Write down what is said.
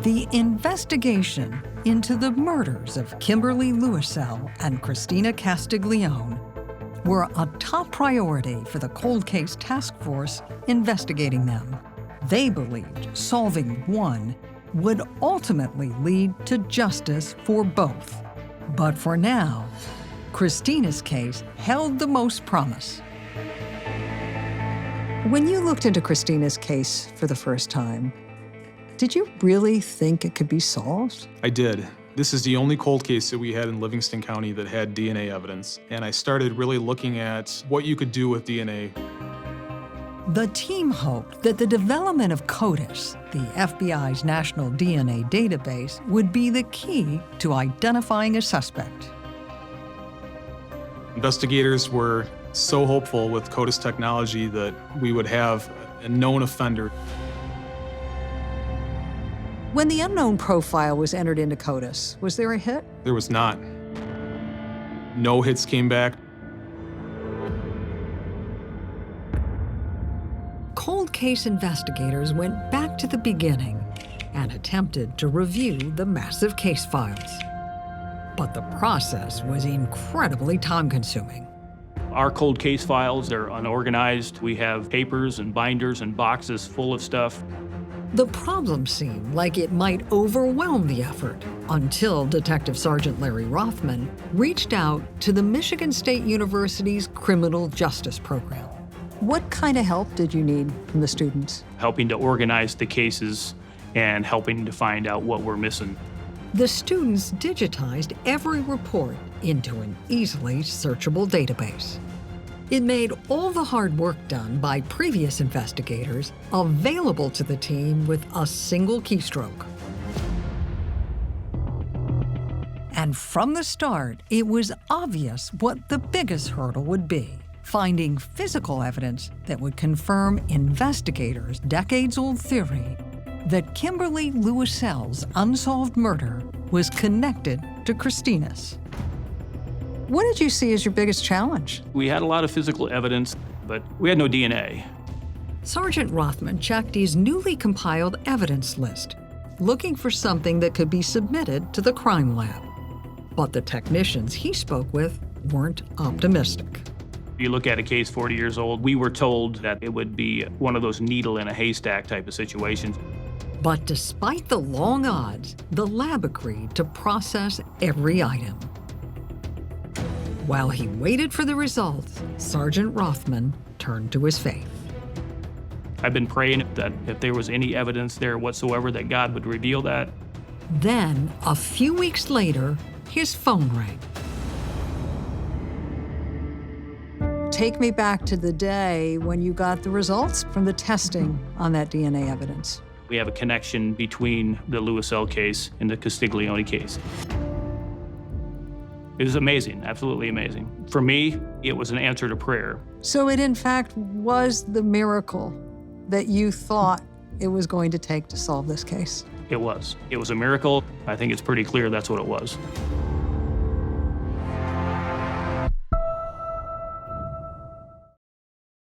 The investigation into the murders of Kimberly Louisel and Christina Castiglione were a top priority for the cold case task force investigating them. They believed solving one would ultimately lead to justice for both. But for now, Christina's case held the most promise. When you looked into Christina's case for the first time, did you really think it could be solved? I did. This is the only cold case that we had in Livingston County that had DNA evidence, and I started really looking at what you could do with DNA. The team hoped that the development of CODIS, the FBI's national DNA database, would be the key to identifying a suspect. Investigators were so hopeful with CODIS technology that we would have a known offender. When the unknown profile was entered into CODIS, was there a hit? There was not. No hits came back. Cold case investigators went back to the beginning and attempted to review the massive case files. But the process was incredibly time-consuming. Our cold case files, they're unorganized. We have papers and binders and boxes full of stuff. The problem seemed like it might overwhelm the effort until Detective Sergeant Larry Rothman reached out to the Michigan State University's Criminal Justice Program. What kind of help did you need from the students? Helping to organize the cases and helping to find out what we're missing. The students digitized every report into an easily searchable database. It made all the hard work done by previous investigators available to the team with a single keystroke. And from the start, it was obvious what the biggest hurdle would be: finding physical evidence that would confirm investigators' decades-old theory that Kimberly Louisel's unsolved murder was connected to Christina's. What did you see as your biggest challenge? We had a lot of physical evidence, but we had no DNA. Sergeant Rothman checked his newly compiled evidence list, looking for something that could be submitted to the crime lab. But the technicians he spoke with weren't optimistic. If you look at a case 40 years old, we were told that it would be one of those needle in a haystack type of situations. But despite the long odds, the lab agreed to process every item. While he waited for the results, Sergeant Rothman turned to his faith. I've been praying that if there was any evidence there whatsoever, that God would reveal that. Then, a few weeks later, his phone rang. Take me back to the day when you got the results from the testing on that DNA evidence. We have a connection between the Louisel case and the Castiglione case. It was amazing, absolutely amazing. For me, it was an answer to prayer. So it in fact was the miracle that you thought it was going to take to solve this case? It was. It was a miracle. I think it's pretty clear that's what it was.